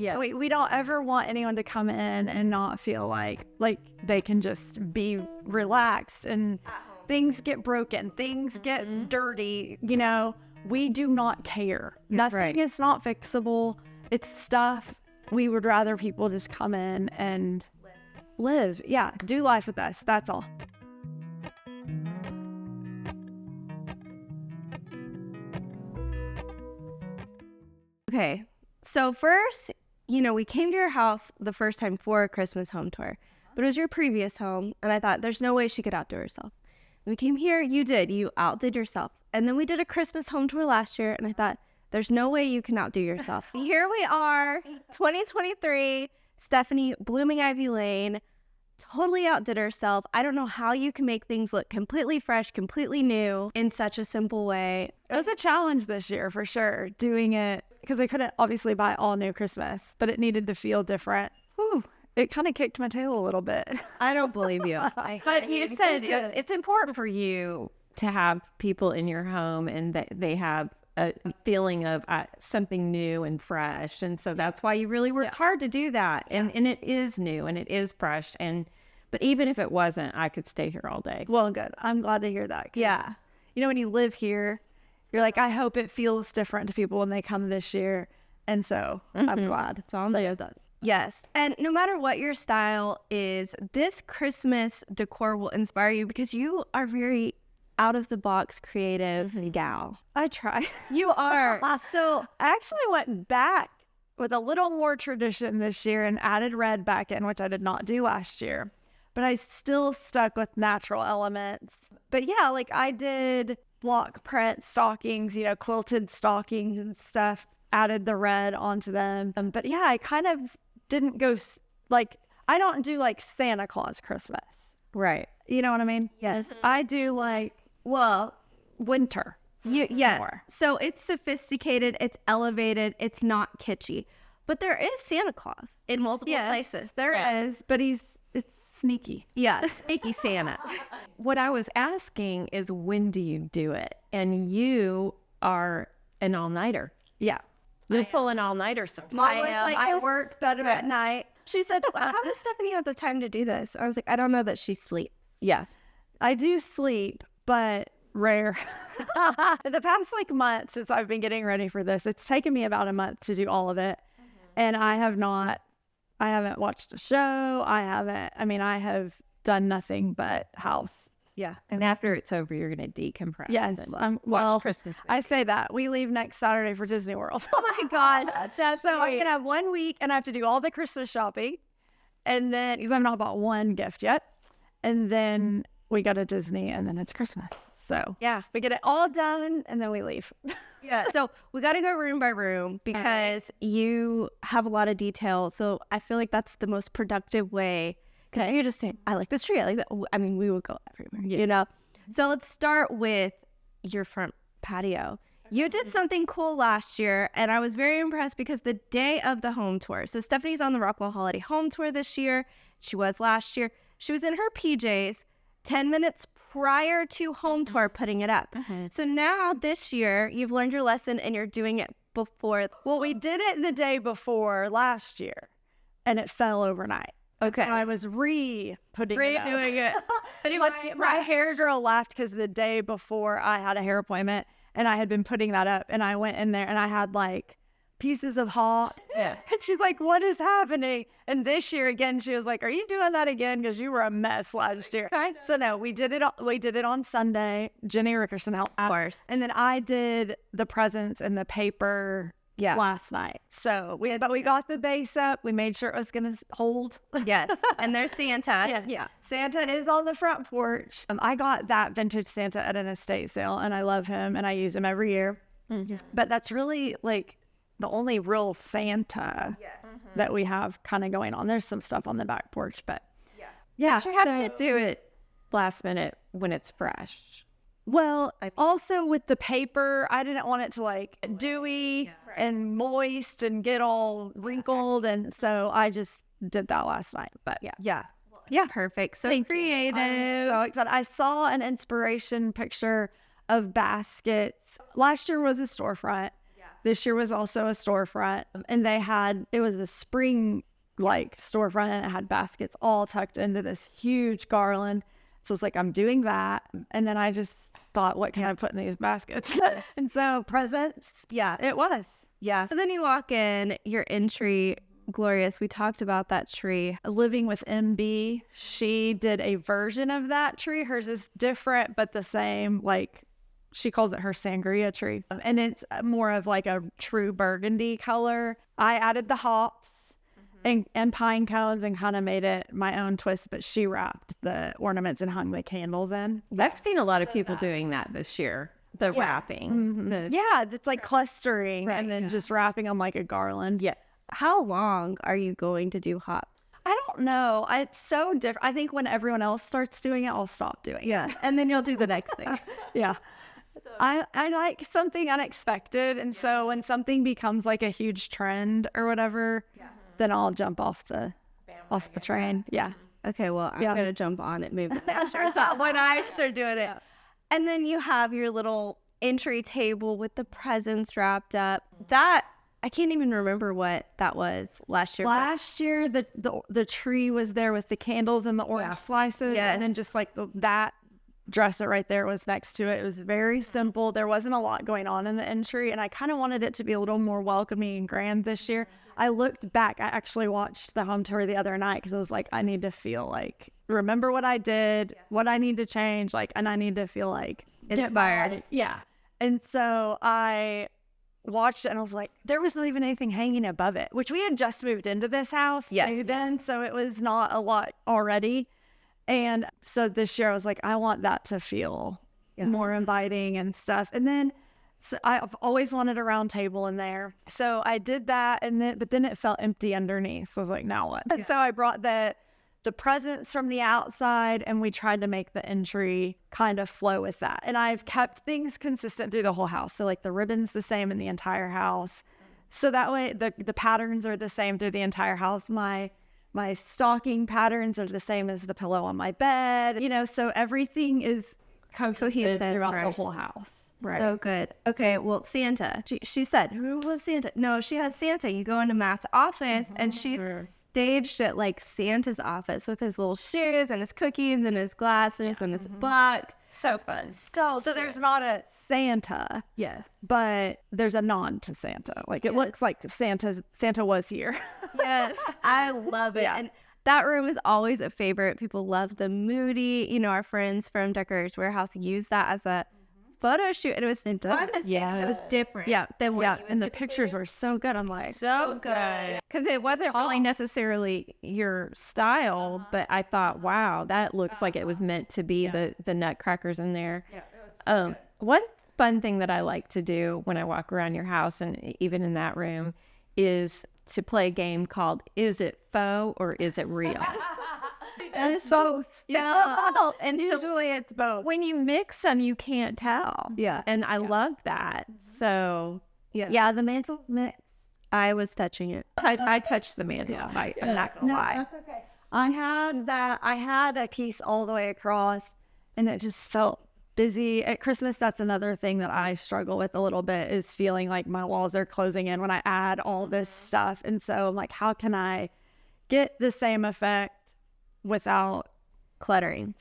Yeah. We don't ever want anyone to come in and not feel like they can just be relaxed and things get broken, things get dirty, you know. We do not care. Nothing is not fixable. It's stuff. We would rather people just come in and live. Yeah, do life with us. That's all. Okay, so first, we came to your house the first time for a Christmas home tour, but it was your previous home, and I thought there's no way she could outdo herself. When we came here, you outdid yourself. And then we did a Christmas home tour last year, and I thought there's no way you can outdo yourself. Here we are, 2023, Stephanie, Blooming Ivy Lane, totally outdid herself. I don't know how you can make things look completely fresh, completely new in such a simple way. It was a challenge this year for sure, doing it, because I couldn't obviously buy all new Christmas, but it needed to feel different. Whew, it kind of kicked my tail a little bit. I don't believe you. But you said it's important for you to have people in your home and that they have a feeling of something new and fresh. And so that's why you really worked hard to do that. And it is new and it is fresh. But even if it wasn't, I could stay here all day. Well, good. I'm glad to hear that. Yeah. When you live here, you're like, I hope it feels different to people when they come this year. And so I'm glad. That's all they have done. Yes. And no matter what your style is, this Christmas decor will inspire you because you are very out of the box creative gal. I try. You are. So I actually went back with a little more tradition this year and added red back in, which I did not do last year. But I still stuck with natural elements. But yeah, I did block print stockings, quilted stockings and stuff, added the red onto them. But yeah, I kind of didn't go, I don't do Santa Claus Christmas. Right. You know what I mean? Yes. I do winter. More. So it's sophisticated, it's elevated, it's not kitschy. But there is Santa Claus in multiple places. There is, but it's sneaky. Yeah, sneaky Santa. What I was asking is, when do you do it? And you are an all-nighter. Yeah. You pull an all-nighter sometimes. I work better at night. She said, how does Stephanie have the time to do this? I was like, I don't know that she sleeps. Yeah. I do sleep, but rare. The past month since I've been getting ready for this, it's taken me about a month to do all of it. And I haven't watched a show. I have done nothing but house. Yeah. And after it's over, you're going to decompress. Yes. Christmas. I say that. We leave next Saturday for Disney World. Oh my God. That's so I can have 1 week and I have to do all the Christmas shopping. And then, because I've not bought one gift yet. And then we go to Disney and then it's Christmas. So yeah, we get it all done and then we leave. Yeah. So we got to go room by room because you have a lot of detail. So I feel like that's the most productive way. Because you're just saying, I like this tree. I like that. I mean, we would go everywhere, So let's start with your front patio. You did something cool last year, and I was very impressed because the day of the home tour. So Stephanie's on the Rockwell Holiday Home Tour this year. She was last year. She was in her PJs 10 minutes prior to home tour putting it up. So now this year, you've learned your lesson and you're doing it before. Well, we did it the day before last year, and it fell overnight. Okay. And I was redoing it. My hair girl laughed because the day before I had a hair appointment and I had been putting that up and I went in there and I had pieces of hot. Yeah. And she's like, what is happening? And this year again, she was like, are you doing that again? Because you were a mess last year. So no, we did it on Sunday. Jenny Rickerson helped. Of course. And then I did the presents and the paper last night. So we got the base up. We made sure it was going to hold. Yes. And there's Santa. Yeah. Santa is on the front porch. I got that vintage Santa at an estate sale and I love him and I use him every year. But that's really the only real Santa that we have kind of going on. There's some stuff on the back porch, but yeah. But you have to do it last minute when it's fresh. Well, also with the paper, I didn't want it to dewy and moist and get all wrinkled. And so I just did that last night. But yeah. Perfect. So creative. I'm so excited. I saw an inspiration picture of baskets. Last year was a storefront. this year was also a storefront, and it was a spring like storefront, and it had baskets all tucked into this huge garland. So it's like, I'm doing that. And then I just thought, what can I put in these baskets? And so presents, Yeah. it was. Yeah. So then you walk in, your entry, glorious. We talked about that tree. Living with MB, she did a version of that tree. Hers is different, but the same. Like, she calls it her sangria tree. And it's more of like a true burgundy color. I added the hops and pine cones and kind of made it my own twist, but she wrapped the ornaments and hung the candles in. I've seen a lot of people doing that this year. The wrapping. Yeah, it's like clustering and then just wrapping them like a garland. Yes. How long are you going to do hops? I don't know. It's so different. I think when everyone else starts doing it, I'll stop doing it. Yeah. And then you'll do the next thing. Yeah. I like something unexpected. And so when something becomes like a huge trend or whatever, then I'll jump off the train. Yeah. Okay, well, I'm going to jump on it maybe next year. So when I start doing it. And then you have your little entry table with the presents wrapped up. That, I can't even remember what that was last year. Last year, the tree was there with the candles and the orange slices. Yes. And then just like that dresser right there was next to it. It was very simple. There wasn't a lot going on in the entry. And I kind of wanted it to be a little more welcoming and grand this year. I looked back. I actually watched the home tour the other night because I was like, I need to feel like, remember what I did, what I need to change, like, and I need to feel like Inspired. Yeah. And so I watched it and I was like, there was not even anything hanging above it, which we had just moved into this house then. So it was not a lot already. And so this year I was like, I want that to feel more inviting and stuff. And then so I've always wanted a round table in there. So I did that, but then it felt empty underneath. So I was like, now what? And so I brought the presents from the outside, and we tried to make the entry kind of flow with that. And I've kept things consistent through the whole house. So like the ribbon's the same in the entire house. So that way the patterns are the same through the entire house. My stocking patterns are the same as the pillow on my bed, so everything is cohesive throughout the whole house. Right. So good. Okay, well, Santa. She said, who was Santa? No, she has Santa. You go into Matt's office, and she staged it like Santa's office with his little shoes and his cookies and his glasses and his book. So fun. So there's not a Santa. Yes. But there's a nod to Santa. Like it looks like Santa was here. Yes. I love it. Yeah. And that room is always a favorite. People love the moody. Our friends from Decor's Warehouse use that as a photo shoot, and it was fun to see. It was different. Yeah, and the pictures were so good. I'm like, so good, because it wasn't really necessarily your style, but I thought, wow, that looks like it was meant to be. The nutcrackers in there. Yeah, it was one fun thing that I like to do when I walk around your house, and even in that room, is to play a game called "Is it faux or is it real?" And it's both. Yeah. And usually it's both. When you mix them, you can't tell. Yeah. And I love that. So, yeah, the mantle's mixed. I was touching it. I touched the mantle. I'm not going to lie. That's okay. I had a piece all the way across, and it just felt busy. At Christmas, that's another thing that I struggle with a little bit, is feeling like my walls are closing in when I add all this stuff. And so I'm like, how can I get the same effect without cluttering?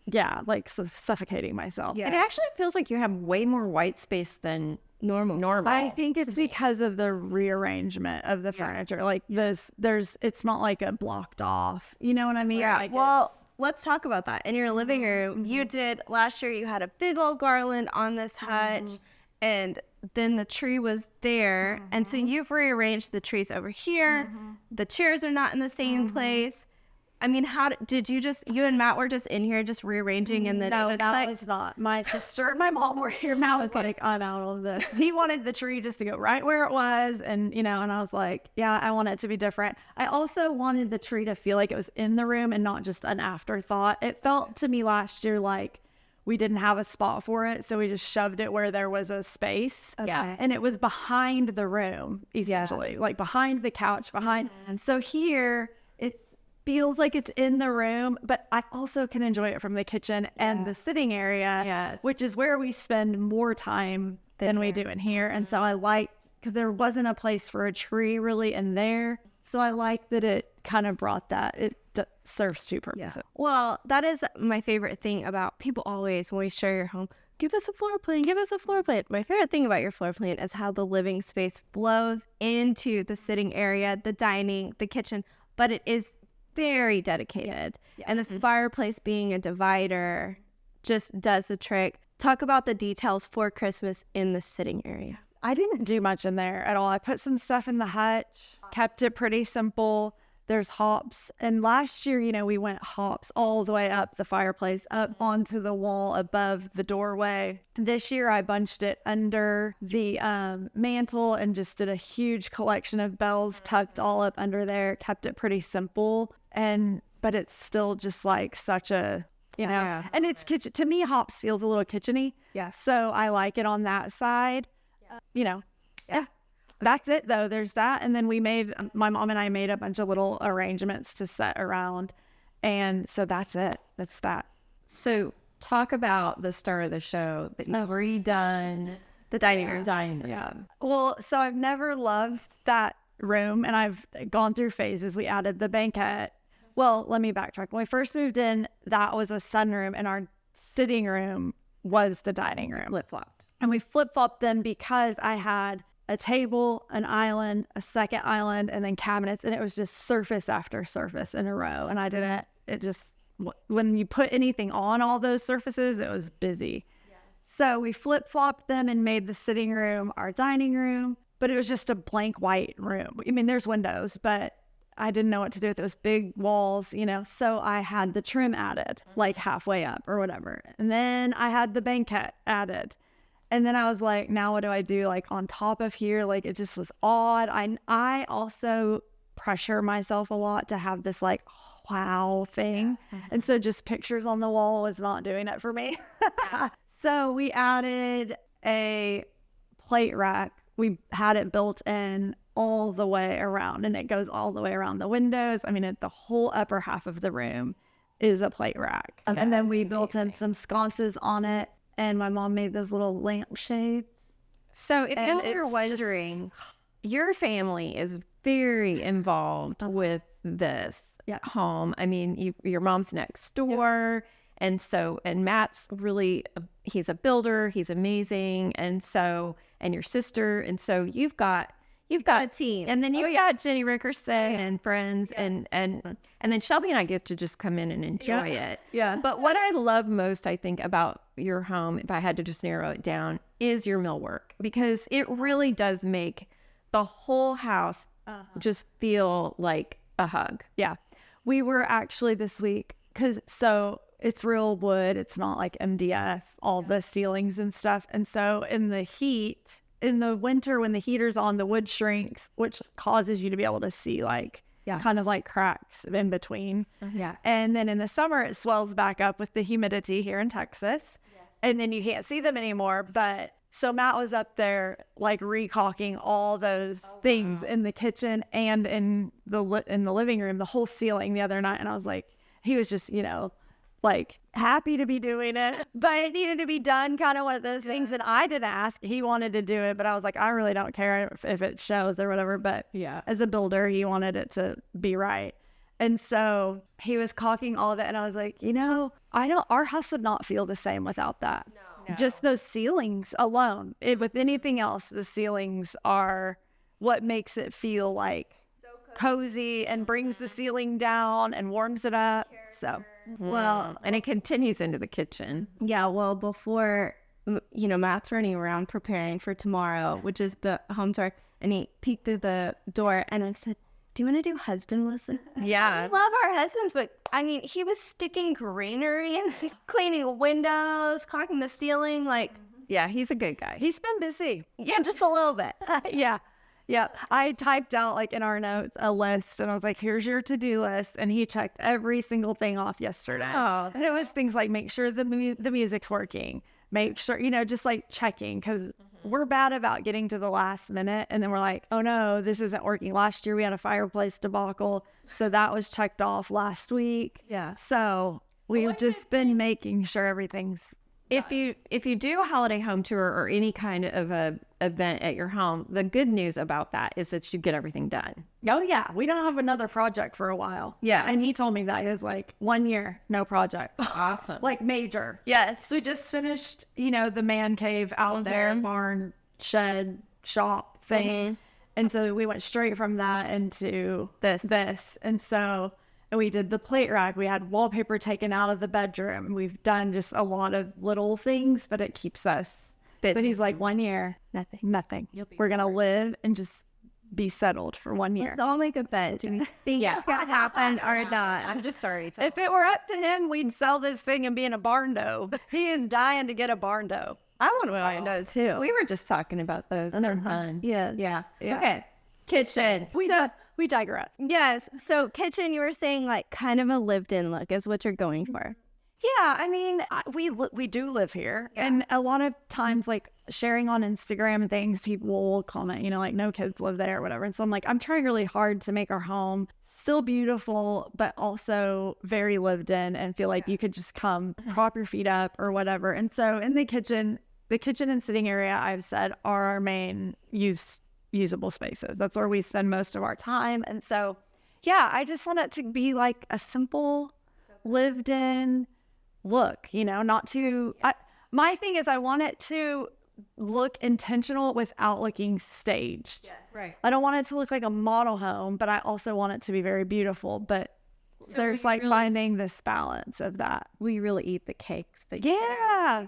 Yeah, like suffocating myself. Yeah. It actually feels like you have way more white space than normal. I think it's because of the rearrangement of the furniture. Like it's not like a blocked off. You know what I mean? Yeah. Like well, let's talk about that. In your living room, you did last year. You had a big old garland on this hutch, and then the tree was there, and so you've rearranged the trees over here. The chairs are not in the same place. I mean, how did you and Matt were just in here just rearranging, and then no, that was not. My sister and my mom were here. Matt was like, I'm out on this. He wanted the tree just to go right where it was, and and I was like, yeah, I want it to be different. I also wanted the tree to feel like it was in the room and not just an afterthought. It felt to me last year like we didn't have a spot for it, so we just shoved it where there was a space. Okay. And it was behind the room, essentially, like behind the couch, behind. And so here, it feels like it's in the room, but I also can enjoy it from the kitchen and the sitting area, which is where we spend more time than we do in here. And so I liked because there wasn't a place for a tree really in there. So I like that it kind of brought that. It serves two purposes. Yeah. Well, that is my favorite thing about people always, when we share your home, give us a floor plan, give us a floor plan. My favorite thing about your floor plan is how the living space flows into the sitting area, the dining, the kitchen, but it is very dedicated. Yeah. And this fireplace being a divider just does the trick. Talk about the details for Christmas in the sitting area. I didn't do much in there at all. I put some stuff in the hutch, kept it pretty simple. There's hops. And last year, you know, we went hops all the way up the fireplace, up onto the wall above the doorway. This year, I bunched it under the mantle and just did a huge collection of bells tucked all up under there, kept it pretty simple. But it's still just like such a, you know, and it's kitchen. To me, hops feels a little kitcheny. Yeah. So I like it on that side. You know, that's it though. There's that. And then my mom and I made a bunch of little arrangements to set around. And so that's it. That's that. So talk about the start of the show that you've redone The dining room. Yeah. Well, so I've never loved that room and I've gone through phases. We added the banquette. Well, let me backtrack. When we first moved in, that was a sunroom and our sitting room was the dining room. Flip-flopped. And we flip-flopped them because I had a table, an island, a second island, and then cabinets. And it was just surface after surface in a row. And I didn't, when you put anything on all those surfaces, it was busy. Yeah. So we flip-flopped them and made the sitting room our dining room. But it was just a blank white room. I mean, there's windows, but I didn't know what to do with those big walls, you know. So I had the trim added, like halfway up or whatever. And then I had the banquette added. And then I was like, now what do I do? Like on top of here, like it just was odd. I also pressure myself a lot to have this like wow thing. Yeah. And so just pictures on the wall was not doing it for me. So we added a plate rack. We had it built in all the way around and it goes all the way around the windows. I mean, the whole upper half of the room is a plate rack. And then we built in some sconces on it. And my mom made those little lampshades. So if you're wondering, your family is very involved with this home. I mean, your mom's next door. And Matt's really, he's a builder. He's amazing. And your sister. And so you've got a team. And then you've got Jenny Rickerson and friends and then Shelby and I get to just come in and enjoy it. Yeah. But what I love most, I think, about your home, if I had to just narrow it down, is your millwork, because it really does make the whole house just feel like a hug. Yeah. We were actually this week, so it's real wood. It's not like MDF, all the ceilings and stuff. And so in the winter, when the heater's on, the wood shrinks, which causes you to be able to see kind of like cracks in between. Yeah. And then in the summer, it swells back up with the humidity here in Texas. Yes. And then you can't see them anymore. But so Matt was up there like recaulking all those things in the kitchen and in the living room, the whole ceiling the other night. And I was like, he was just, like happy to be doing it, but it needed to be done, kind of one of those things. And I didn't ask, he wanted to do it, but I was like, I really don't care if it shows or whatever. But as a builder, he wanted it to be right. And so he was caulking all of it. And I was like, our house would not feel the same without that. No. Just those ceilings alone. With anything else, the ceilings are what makes it feel like cozy and brings the ceiling down and warms it up. So well, and it continues into the kitchen. Yeah, well, before Matt's running around preparing for tomorrow, which is the home tour, and he peeked through the door and I said, do you want to do husband listen? Yeah. We love our husbands, but I mean, he was sticking greenery and cleaning windows, caulking the ceiling, yeah, he's a good guy. He's been busy. Yeah, just a little bit. Yeah. I typed out in our notes a list and I was like, here's your to-do list. And he checked every single thing off yesterday. Oh, and it was things like make sure the music's working, make sure, just like checking, because we're bad about getting to the last minute. And then we're like, oh no, this isn't working. Last year we had a fireplace debacle. So that was checked off last week. Yeah. So we've just been making sure everything's if you do a holiday home tour or any kind of a event at your home, the good news about that is that you get everything done. Oh yeah, we don't have another project for a while. Yeah. And he told me that. He was like, 1 year, no project. Awesome. Like major. Yes. So we just finished, the man cave out there, barn, shed, shop thing. And so we went straight from that into this. And so we did the plate rack. We had wallpaper taken out of the bedroom. We've done just a lot of little things, but it keeps us busy. But he's like, 1 year, nothing. We're going to live and just be settled for 1 year. Let's all make a bet. Do we think it's going to happen or not? I'm just sorry. If it were up to him, we'd sell this thing and be in a barn dough. He is dying to get a barn dough. I want to buy those too. We were just talking about those. They're fun. Yeah. Yeah. Okay. Kitchen. We digress. Yes. So kitchen, you were saying like kind of a lived-in look is what you're going for. Yeah, I mean, we do live here, and a lot of times, like sharing on Instagram and things, people will comment, like no kids live there or whatever. And so I'm like, I'm trying really hard to make our home still beautiful, but also very lived in, and feel like you could just come, prop your feet up or whatever. And so in the kitchen and sitting area, I've said are our main usable spaces. That's where we spend most of our time. And so, yeah, I just want it to be like a simple, lived in look, not too, my thing is I want it to look intentional without looking staged. Yes. Right. I don't want it to look like a model home, but I also want it to be very beautiful. But So there's like finding this balance of that. We really eat the cakes that you Yeah.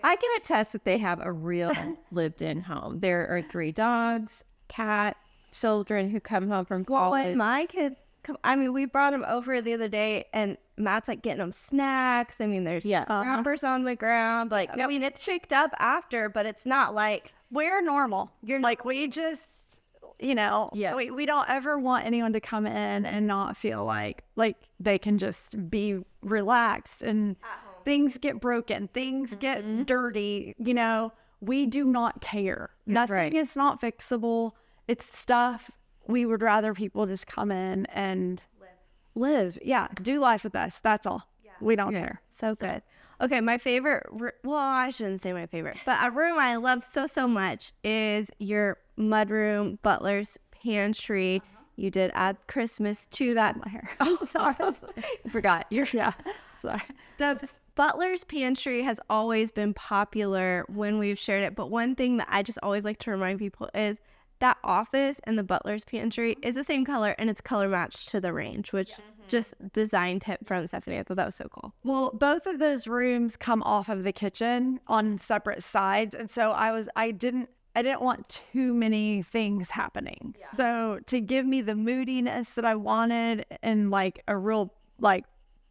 I can attest that they have a real lived-in home. There are 3 dogs, cat, children who come home from college. When my kids come, we brought them over the other day, and Matt's like getting them snacks. There's wrappers on the ground. Like, it's picked up after, but it's not like We're normal. You're like, we just, we don't ever want anyone to come in and not feel like they can just be relaxed, and things get broken, things get dirty, we do not care. Nothing is not fixable. It's stuff we would rather people just come in and live. Yeah, do life with us. That's all. Yeah. We don't care. So good. Okay, my favorite, I shouldn't say my favorite, but a room I love so much is your mudroom, butler's pantry. You did add Christmas to that. My hair. Oh, sorry. I forgot. Sorry. The butler's pantry has always been popular when we've shared it, but one thing that I just always like to remind people is that office and the butler's pantry is the same color, and it's color matched to the range, which just design tip from Stephanie. I thought that was so cool. Well, both of those rooms come off of the kitchen on separate sides, and so I didn't want too many things happening. Yeah. So to give me the moodiness that I wanted and like a real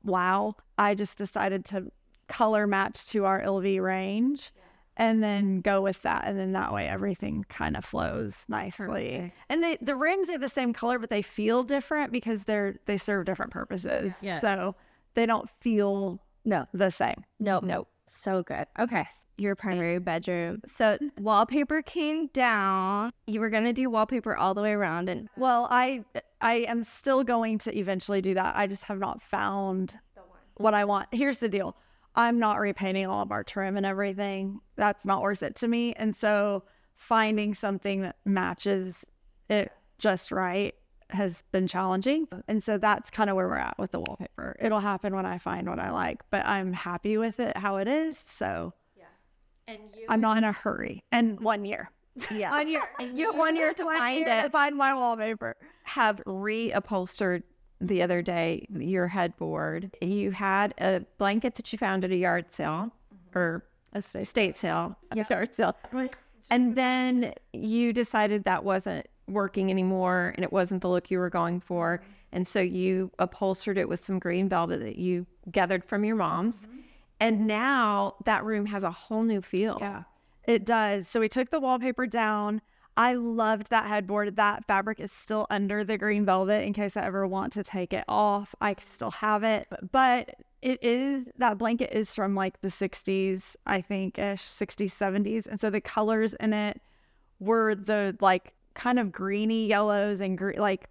wow, I just decided to color match to our LV range. And then go with that. And then that way everything kind of flows nicely. Perfect. And the rooms are the same color, but they feel different because they serve different purposes. Yeah. So they don't feel the same. Nope. So good. Okay. Your primary bedroom. So wallpaper came down. You were going to do wallpaper all the way around. And well, I am still going to eventually do that. I just have not found what I want. Here's the deal. I'm not repainting all of our trim and everything. That's not worth it to me. And so finding something that matches it just right has been challenging. And so that's kind of where we're at with the wallpaper. It'll happen when I find what I like, but I'm happy with it how it is. So and I'm not in a hurry. And 1 year. Yeah. 1 year. You have 1 year to find it. To find my wallpaper. Have reupholstered the other day your headboard. You had a blanket that you found at a yard sale or a state sale, yard sale. Right. And then you decided that wasn't working anymore and it wasn't the look you were going for. And so you upholstered it with some green velvet that you gathered from your mom's. And now that room has a whole new feel. Yeah, it does. So we took the wallpaper down. I loved that headboard. That fabric is still under the green velvet in case I ever want to take it off. I still have it. But that blanket is from like the 60s, I think-ish, 60s, 70s. And so the colors in it were the like kind of greeny yellows and like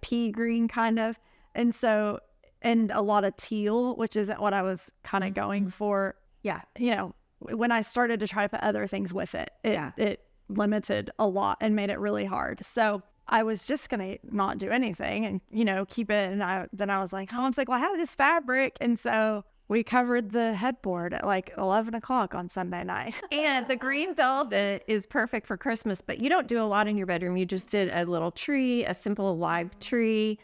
pea green kind of. And so, and a lot of teal, which isn't what I was kind of going for. Yeah. You know, when I started to try to put other things with it, it limited a lot and made it really hard. So I was just going to not do anything and, you know, keep it. And then I was like, Mom's like, well, I have this fabric. And so we covered the headboard at like 11 o'clock on Sunday night. And the green velvet is perfect for Christmas, but you don't do a lot in your bedroom. You just did a little tree, a simple live tree,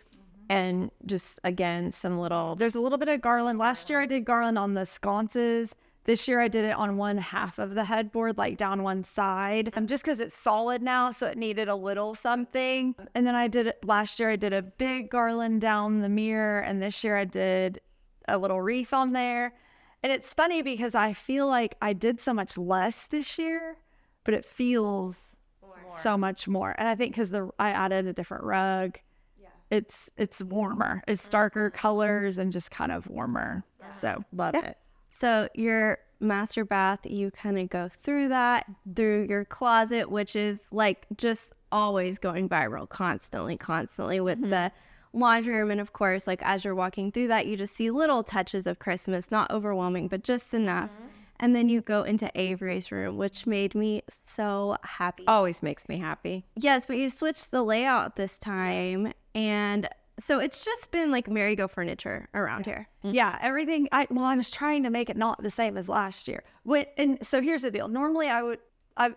and just, again, there's a little bit of garland. Last year I did garland on the sconces. This year I did it on one half of the headboard, like down one side, just because it's solid now, so it needed a little something. And then last year I did a big garland down the mirror, and this year I did a little wreath on there. And it's funny because I feel like I did so much less this year, but it feels so much more. And I think because I added a different rug, it's warmer. It's darker colors and just kind of warmer. So love it. So your master bath, you kind of go through your closet, which is like just always going viral constantly with the laundry room. And of course, like as you're walking through that, you just see little touches of Christmas, not overwhelming, but just enough. And then you go into Avery's room, which made me so happy. Always makes me happy. Yes, but you switched the layout this time. And so it's just been like merry-go furniture around here. Yeah, everything. I was trying to make it not the same as last year. And so here's the deal. Normally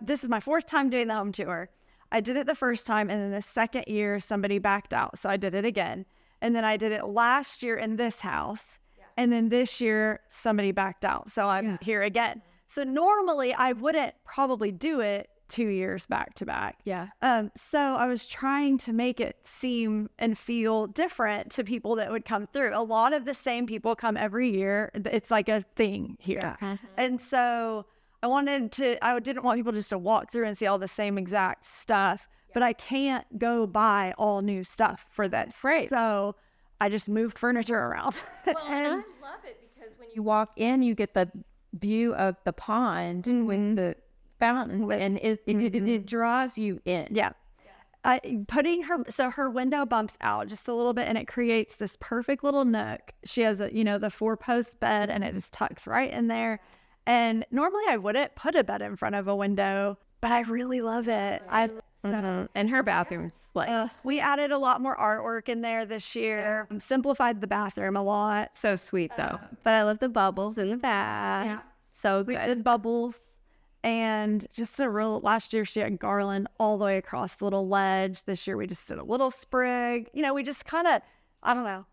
this is my fourth time doing the home tour. I did it the first time, and then the second year somebody backed out, so I did it again. And then I did it last year in this house, and then this year somebody backed out, so I'm here again. So normally I wouldn't probably do it 2 years back to back. Yeah. So I was trying to make it seem and feel different to people that would come through. A lot of the same people come every year. It's like a thing here. Yeah. And so I didn't want people just to walk through and see all the same exact stuff, but I can't go buy all new stuff for that. Right. So I just moved furniture around. Well, and I love it because when you walk in, you get the view of the pond with the fountain, and it draws you in. Yeah. Her window bumps out just a little bit, and it creates this perfect little nook. She has the 4-post bed, and it is tucked right in there. And normally I wouldn't put a bed in front of a window, but I really love it. And her bathroom's like We added a lot more artwork in there this year. Simplified the bathroom a lot. so sweet though. But I love the bubbles in the bath. Yeah. So We good. did bubbles. And just last year she had garland all the way across the little ledge. This year we just did a little sprig. We just kind of, I don't know,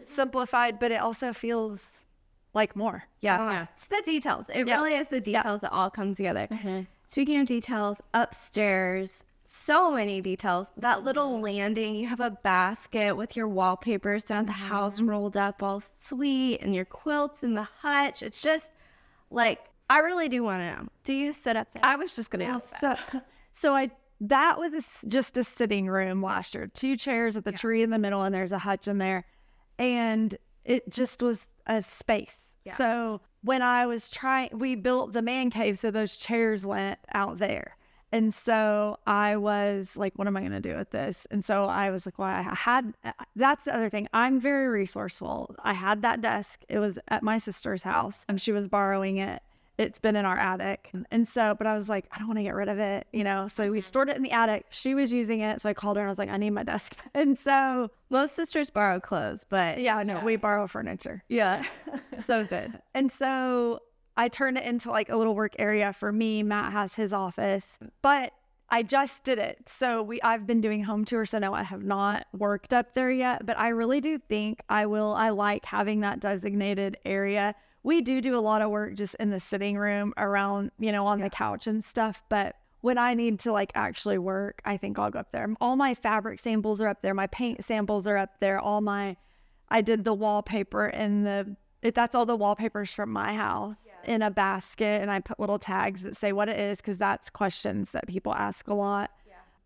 simplified, but it also feels like more. Yeah. It's the details. It really is the details that all come together. Speaking of details, upstairs, so many details. That little landing, you have a basket with your wallpapers down the house rolled up all sweet, and your quilts in the hutch. It's just like, I really do want to know. Do you sit up there? I was just going to ask that. That was just a sitting room last year. 2 chairs with a tree in the middle, and there's a hutch in there. And it just was a space. Yeah. So when I was we built the man cave, so those chairs went out there. And so I was like, what am I going to do with this? And so I was like, that's the other thing. I'm very resourceful. I had that desk. It was at my sister's house, and she was borrowing it. It's been in our attic. And so, but I was like, I don't want to get rid of it, So we stored it in the attic. She was using it. So I called her and I was like, I need my desk. And so most sisters borrow clothes, but we borrow furniture. Yeah. So good. And so I turned it into like a little work area for me. Matt has his office, but I just did it. So I've been doing home tours, so no, I have not worked up there yet, but I really do think I will. I like having that designated area. We do a lot of work just in the sitting room around, on the couch and stuff. But when I need to like actually work, I think I'll go up there. All my fabric samples are up there. My paint samples are up there. I did the wallpaper and that's all the wallpapers from my house in a basket. And I put little tags that say what it is, because that's questions that people ask a lot.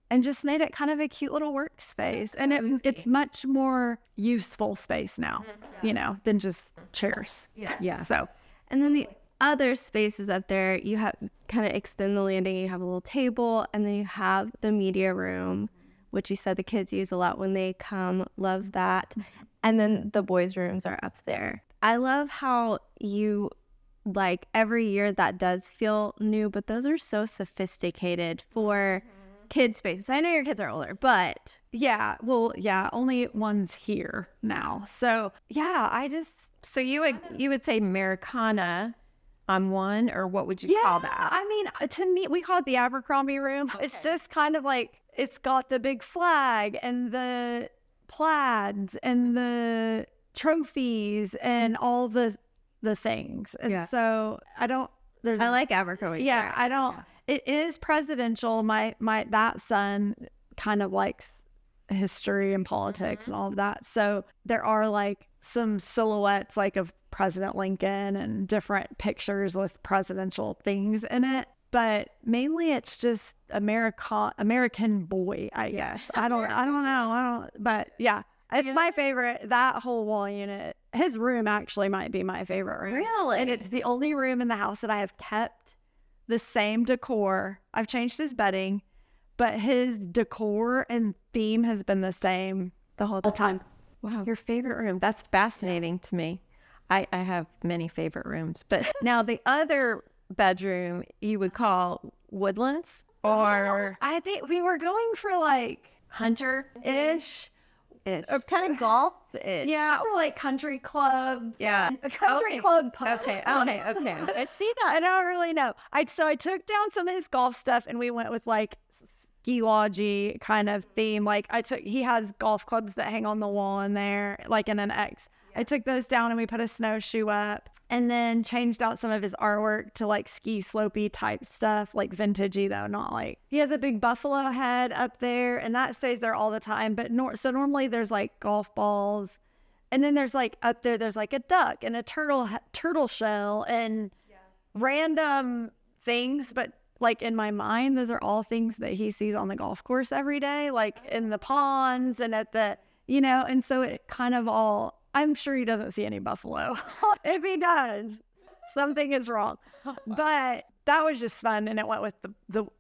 And just made it kind of a cute little workspace. And it's much more useful space now, than just chairs. Yeah. So, and then the other spaces up there, you have kind of extend the landing. You have a little table, and then you have the media room, which you said the kids use a lot when they come. Love that. And then the boys' rooms are up there. I love how you like every year that does feel new, but those are so sophisticated for kid spaces. I know your kids are older, but Yeah, well, yeah, only one's here now. So yeah, So you would say Americana on one, or what would you call that? I mean, to me, we call it the Abercrombie room. It's just kind of like, it's got the big flag and the plaids and the trophies and all the things. And so I like Abercrombie. yeah, I don't, it is presidential. That son kind of likes history and politics and all of that. So there are like some silhouettes like of President Lincoln and different pictures with presidential things in it. But mainly it's just American boy, I guess. I don't know. But yeah, it's my favorite. That whole wall unit, his room actually might be my favorite room. Really? And it's the only room in the house that I have kept the same decor. I've changed his bedding, but his decor and theme has been the same the whole time. Wow. Your favorite room. That's fascinating to me. I have many favorite rooms, but now the other bedroom you would call Woodlands, or I think we were going for like Hunter-ish. Or kind of golf. Yeah, or like country club. Yeah. A country club pub. Okay. I see that. I don't really know. So I took down some of his golf stuff and we went with like ski lodgy kind of theme. Like he has golf clubs that hang on the wall in there, like in an X. I took those down and we put a snowshoe up and then changed out some of his artwork to like ski slopey type stuff, like vintagey though, not like, he has a big buffalo head up there and that stays there all the time. But so normally there's like golf balls, and then there's like up there, there's like a duck and a turtle shell and random things. But like in my mind, those are all things that he sees on the golf course every day, like in the ponds and at the, and so it kind of all, I'm sure he doesn't see any buffalo. If he does, something is wrong. But that was just fun, and it went with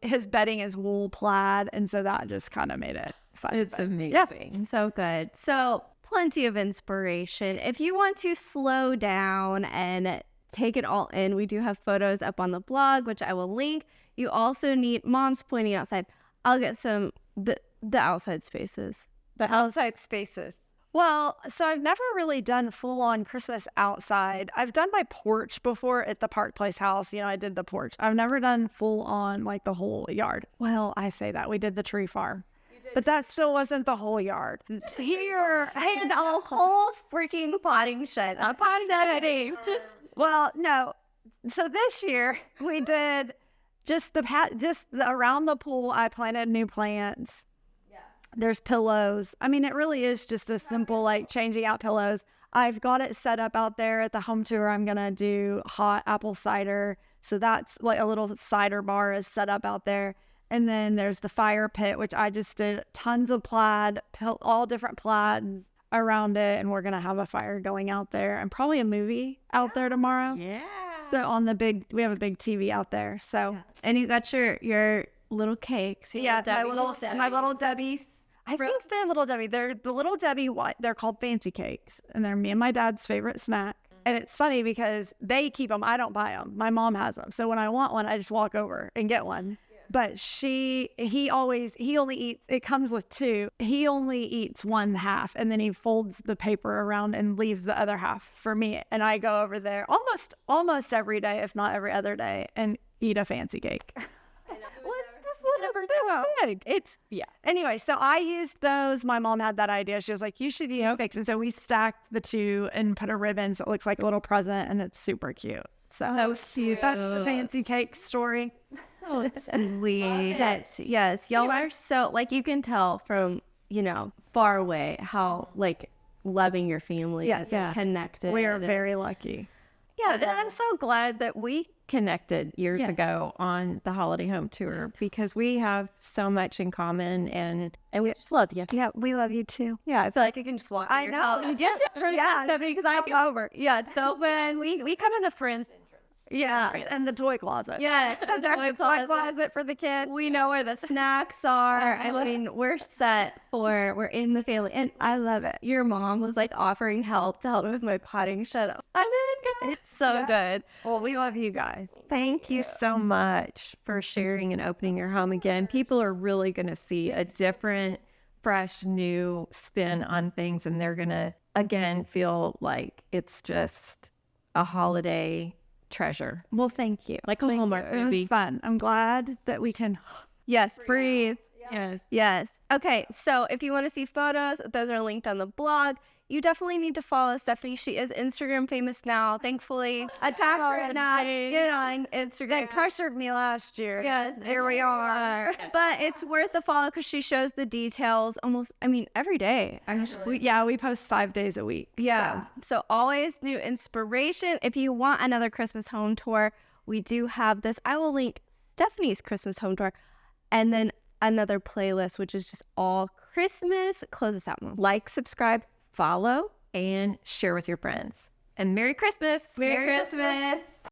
his bedding is wool plaid, and so that just kind of made it fun. It's amazing. Yeah. So good. So plenty of inspiration. If you want to slow down and take it all in, we do have photos up on the blog, which I will link. You also need, Mom's pointing outside. I'll get some the outside spaces. The outside spaces. Well, so I've never really done full-on Christmas outside. I've done my porch before at the Park Place house. I did the porch. I've never done full-on, like, the whole yard. Well, I say that. We did the tree farm. But that still wasn't the whole yard. Here, I had a whole freaking potting shed. A potting shed. Well, no. So this year, we did just around the pool, I planted new plants. There's pillows. I mean, it really is just a simple, like, changing out pillows. I've got it set up out there at the home tour. I'm going to do hot apple cider. So that's like a little cider bar is set up out there. And then there's the fire pit, which I just did tons of plaid, all different plaid around it. And we're going to have a fire going out there and probably a movie out there tomorrow. Yeah. So we have a big TV out there. So, yeah. And you got your little cakes. My little Debbie's. I think they're Little Debbie. They're the Little Debbie. They're called fancy cakes, and they're me and my dad's favorite snack. And it's funny because they keep them. I don't buy them. My mom has them. So when I want one, I just walk over and get one. Yeah. But he only eats. It comes with two. He only eats one half, and then he folds the paper around and leaves the other half for me. And I go over there almost every day, if not every other day, and eat a fancy cake. Anyway, so I used those. My mom had that idea. She was like, you should use fix. And so we stacked the two and put a ribbon so it looks like a little present, and it's super cute. So cute. That's the fancy cake story. So sweet. Yes. Y'all are so, like, you can tell from, far away how, like, loving your family is connected. We are very lucky. Yeah, and I'm so glad that we connected years ago on the holiday home tour, because we have so much in common, and we just love you. Yeah, we love you too. Yeah, I feel like I can just walk. I know. Just Stephanie, because I come over. Yeah, so when we come in the friends entrance. Yeah. And the toy closet. Yeah. There's a toy closet for the kids. We know where the snacks are. I mean, we're set for, we're in the family. And I love it. Your mom was like offering help to help me with my potting shed. I mean, it's so good. Well, we love you guys. Thank you so much for sharing and opening your home again. People are really going to see a different, fresh, new spin on things, and they're going to, again, feel like it's just a holiday treasure. Well, thank you. Like a Hallmark It movie. was fun. I'm glad that we can. Yes, breathe. Yes. Yes. Okay, so if you want to see photos, those are linked on the blog. You definitely need to follow Stephanie. She is Instagram famous now, thankfully. Attack her or not, get on Instagram. They pressured me last year. Yes, here we are. But it's worth the follow because she shows the details almost, I mean, every day. We post 5 days a week. Yeah. So always new inspiration. If you want another Christmas home tour, we do have this. I will link Stephanie's Christmas home tour and then another playlist, which is just all Christmas. Close this out, Mom. Like, subscribe, follow, and share with your friends. And Merry Christmas. Merry Christmas.